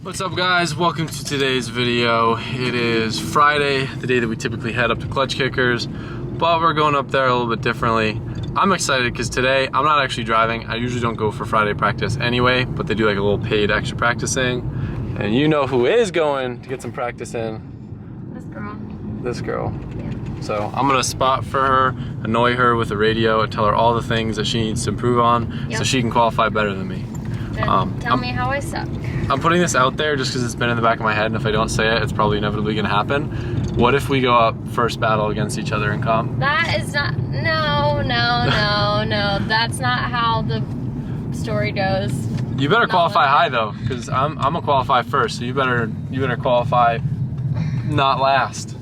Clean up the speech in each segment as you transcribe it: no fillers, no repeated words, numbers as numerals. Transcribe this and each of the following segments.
What's up guys, welcome to today's video. It is Friday, the day that we typically head up to Clutch Kickers, but we're going up there a little bit differently. I'm excited because today I'm not actually driving. I usually don't go for Friday practice anyway, but they do like a little paid extra practicing. And you know who is going to get some practice in? This girl. This girl. Yeah. So I'm gonna spot for her, annoy her with the radio, and tell her all the things that she needs to improve on so she can qualify better than me. Tell me how I suck. I'm putting this out there just because it's been in the back of my head, and if I don't say it, it's probably inevitably gonna happen. What if we go up first battle against each other in comp? That is not, no, that's not how the story goes. You better qualify high though, because I'm gonna qualify first, so you better qualify not last.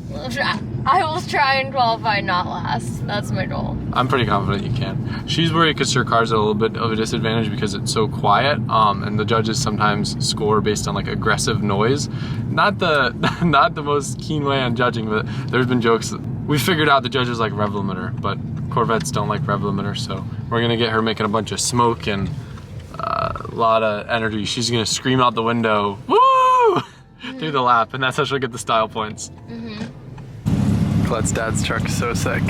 I will try and qualify not last. That's my goal. I'm pretty confident you can. She's worried because her car's at a little bit of a disadvantage because it's so quiet, and the judges sometimes score based on like aggressive noise. Not the most keen way on judging, but there's been jokes. We figured out the judges like rev limiter, but Corvettes don't like rev limiter, so we're gonna get her making a bunch of smoke and a lot of energy. She's gonna scream out the window, woo, through the lap, and that's how she'll get the style points. Colette's dad's truck is so sick.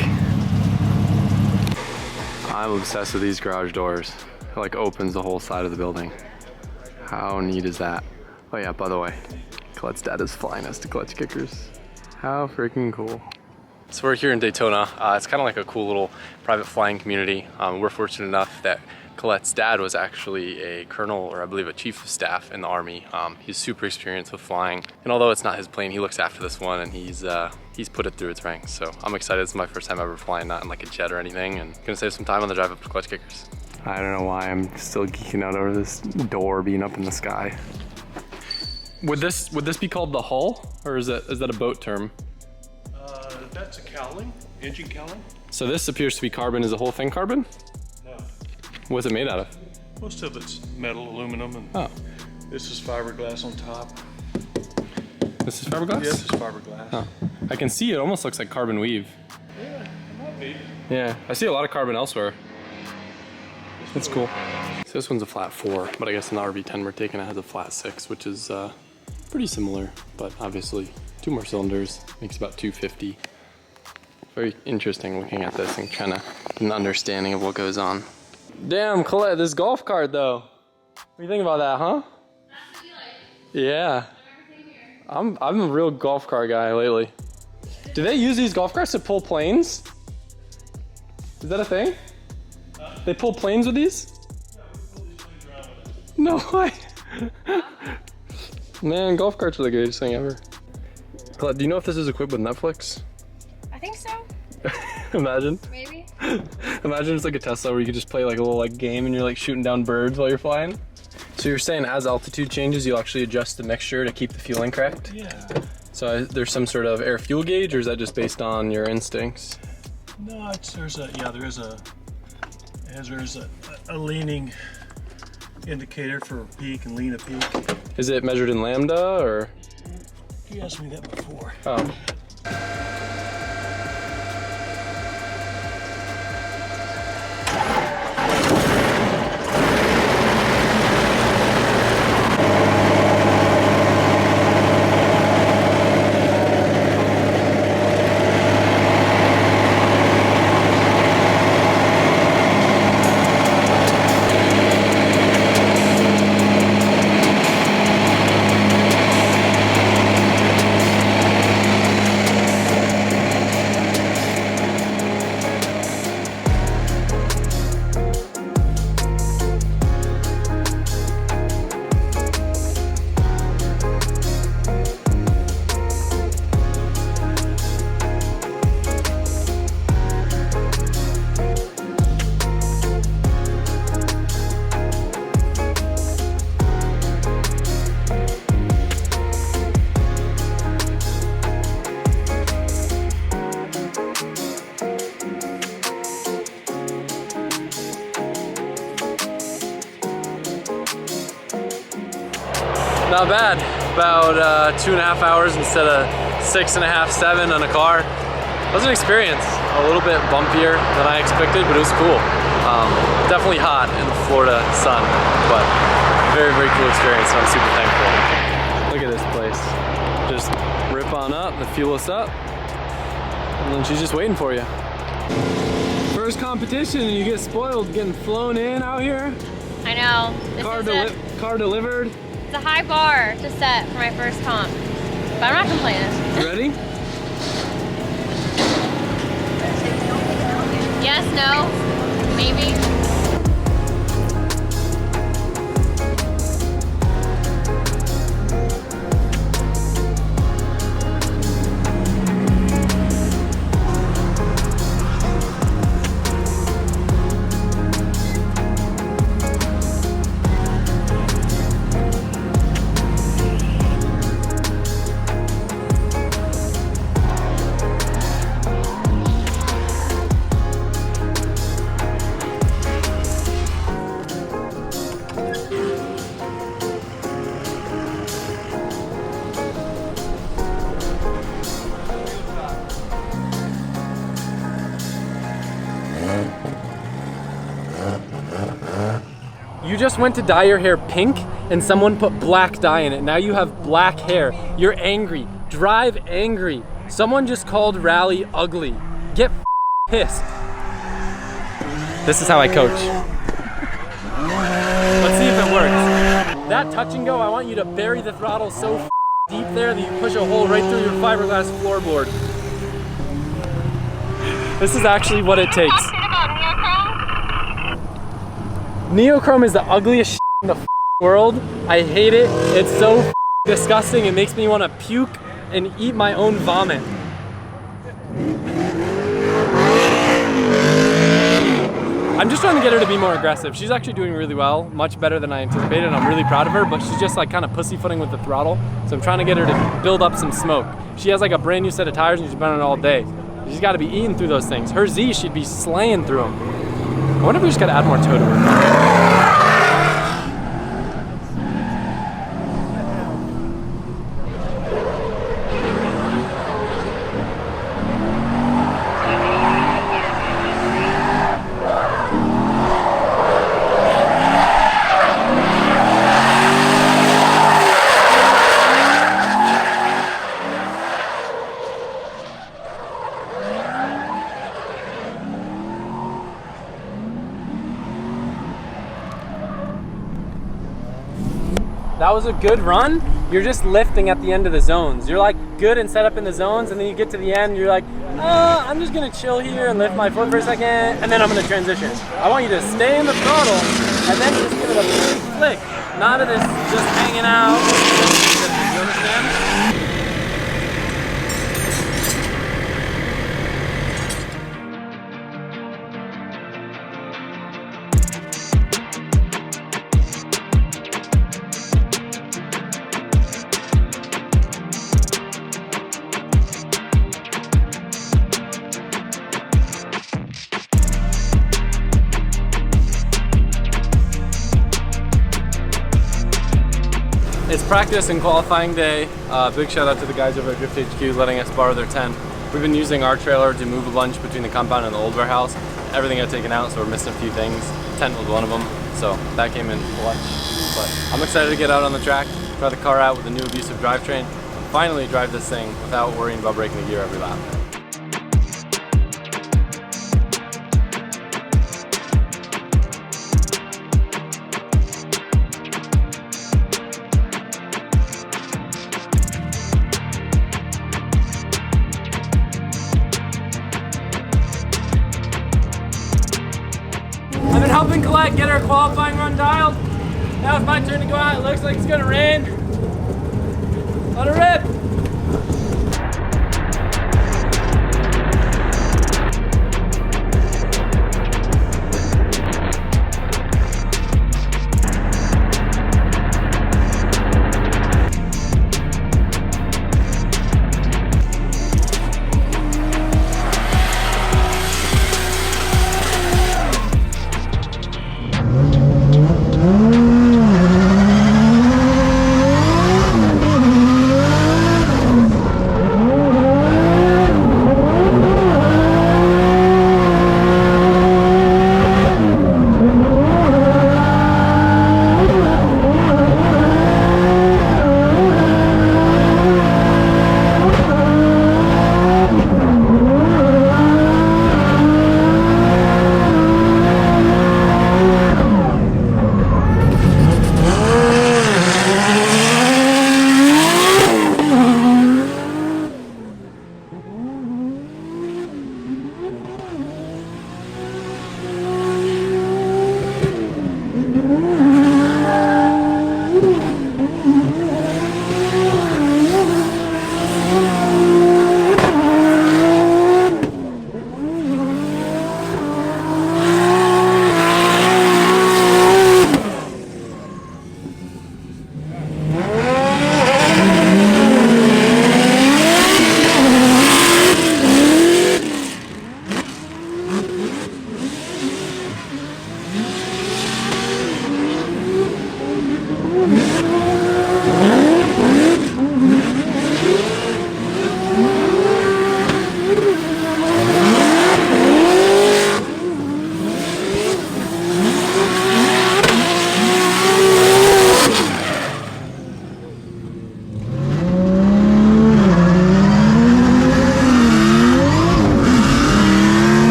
I'm obsessed with these garage doors. It like opens the whole side of the building. How neat is that? Oh yeah, by the way, Colette's dad is flying us to Clutch Kickers. How freaking cool. So we're here in Daytona. It's kind of like a cool little private flying community. We're fortunate enough that Colette's dad was actually a colonel, or I believe a chief of staff in the Army. He's super experienced with flying, and although it's not his plane, he looks after this one, and he's put it through its ranks. So I'm excited. It's my first time ever flying, not in like a jet or anything, and gonna save some time on the drive up to Clutch Kickers. I don't know why I'm still geeking out over this door being up in the sky. Would this be called the hull, or is that a boat term? That's a cowling, engine cowling. So this appears to be carbon. Is the whole thing carbon? No. What's it made out of? Most of it's metal, aluminum, and this is fiberglass on top. This is fiberglass? Yes, it's fiberglass. Oh. I can see it almost looks like carbon weave. Yeah, it might be. Yeah, I see a lot of carbon elsewhere. That's cool. So this one's a flat 4, but I guess in the RB10 we're taking it has a flat 6, which is pretty similar, but obviously 2 more cylinders, makes about 250. Very interesting looking at this and trying to get an understanding of what goes on. Damn, Colette, this golf cart though. What do you think about that, huh? That's what you like. Yeah. I'm a real golf cart guy lately. Do they use these golf carts to pull planes? Is that a thing? They pull planes with these? Yeah, we pull these planes around with it. No way. Man, golf carts are the greatest thing ever. Colette, do you know if this is equipped with Netflix? I think so. Imagine. Maybe. Imagine it's like a Tesla where you could just play like a little like game and you're like shooting down birds while you're flying. So you're saying as altitude changes, you'll actually adjust the mixture to keep the fueling correct? Yeah. So there's some sort of air fuel gauge, or is that just based on your instincts? No, there is a leaning indicator for peak and lean a peak. Is it measured in lambda or? You asked me that before. Oh. Not bad. About 2.5 hours instead of 6.5, 7 on a car. It was an experience. A little bit bumpier than I expected, but it was cool. Definitely hot in the Florida sun, but very, very cool experience, and I'm super thankful. on up, the fuel us up, and then she's just waiting for you. First competition and you get spoiled getting flown in out here. I know. Car delivered. It's a high bar to set for my first comp, but I'm not complaining. You ready? Yes, no, maybe. You just went to dye your hair pink and someone put black dye in it. Now you have black hair. You're angry. Drive angry. Someone just called Rally ugly. Get pissed. This is how I coach. Let's see if it works. That touch and go, I want you to bury the throttle so deep there that you push a hole right through your fiberglass floorboard. This is actually what it takes. Neochrome is the ugliest in the world. I hate it. It's so disgusting. It makes me want to puke and eat my own vomit. I'm just trying to get her to be more aggressive. She's actually doing really well, much better than I anticipated. I'm really proud of her, but she's just like kind of pussyfooting with the throttle. So I'm trying to get her to build up some smoke. She has like a brand new set of tires and she's been on it all day. She's got to be eating through those things. Her Z should be slaying through them. I wonder if we just got to add more toe to her. That was a good run. You're just lifting at the end of the zones. You're like good and set up in the zones, and then you get to the end, you're like, I'm just gonna chill here and lift my foot for a second, and then I'm gonna transition. I want you to stay in the throttle, and then just give it a big flick. None of this just hanging out. You understand? It's practice and qualifying day. Big shout out to the guys over at Drift HQ letting us borrow their tent. We've been using our trailer to move a bunch between the compound and the old warehouse. Everything got taken out, so we're missing a few things. Tent was one of them, so that came in clutch. But I'm excited to get out on the track, try the car out with the new abusive drivetrain, and finally drive this thing without worrying about breaking the gear every lap. I've been helping Colette get her qualifying run dialed. Now it's my turn to go out. It looks like it's gonna rain. Let her rip.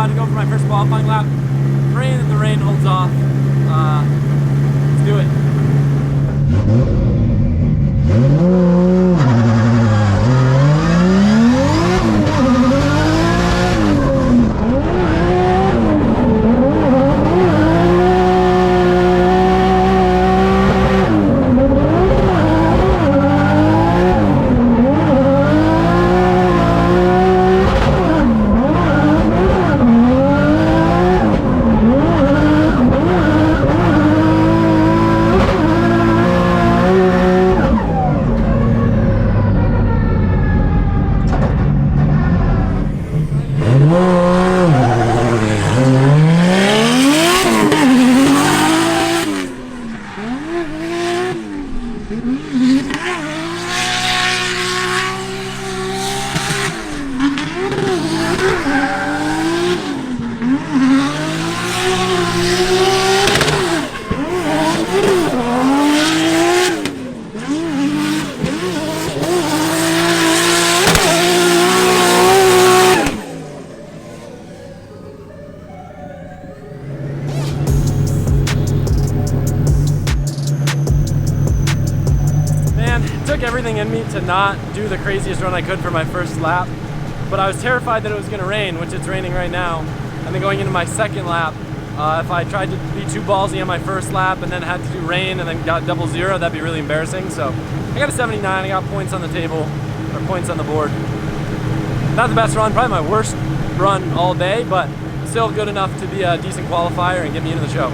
to go for my first qualifying lap. Praying that the rain holds off. Let's do it. Everything in me to not do the craziest run I could for my first lap, but I was terrified that it was going to rain, which it's raining right now. And then going into my second lap, if I tried to be too ballsy on my first lap and then had to do rain and then got double zero, that'd be really embarrassing. So I got a 79, I got points on the table, or points on the board. Not the best run, probably my worst run all day, but still good enough to be a decent qualifier and get me into the show.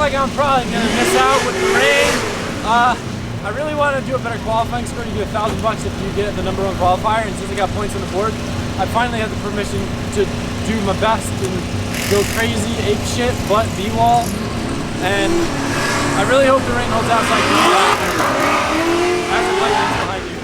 I'm probably going to miss out with the rain. I really want to do a better qualifying score. You get $1,000 if you get the #1 qualifier, and since I got points on the board, I finally had the permission to do my best and go crazy, ape shit, butt B-wall, and I really hope the rain holds out so I can do that. As of lightning behind you.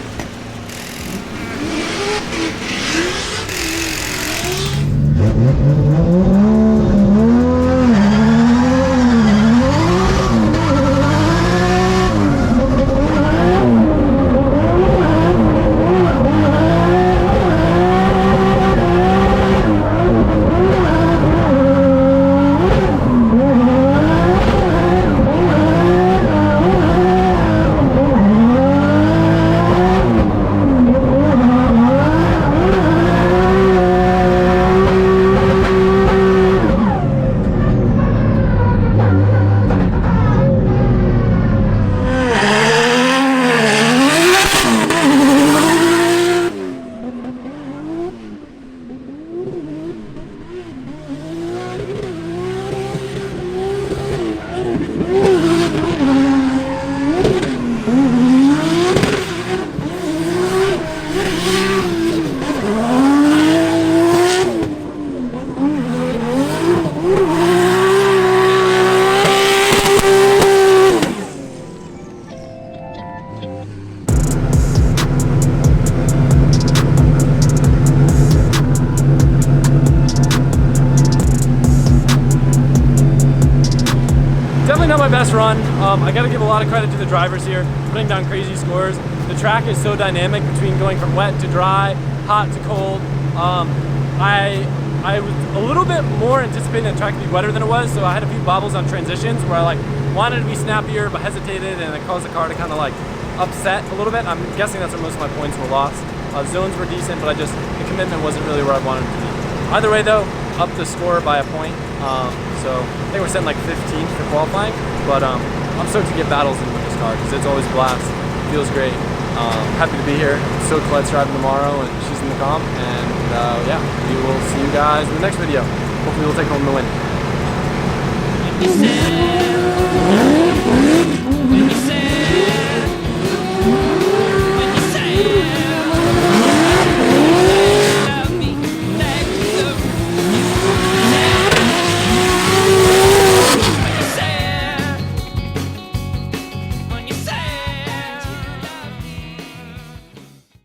Not my best run. I got to give a lot of credit to the drivers here, putting down crazy scores. The track is so dynamic between going from wet to dry, hot to cold. I was a little bit more anticipating the track to be wetter than it was, so I had a few bobbles on transitions where I wanted to be snappier but hesitated, and it caused the car to kind of upset a little bit. I'm guessing that's where most of my points were lost. Zones were decent, but the commitment wasn't really where I wanted it to be. Either way though, up the score by a point. So I think we're setting 15th for qualifying, but I'm stoked to get battles in with this car because it's always a blast. Feels great. Happy to be here. So Colette's driving tomorrow and she's in the comp, and yeah, we will see you guys in the next video. Hopefully we'll take home the win.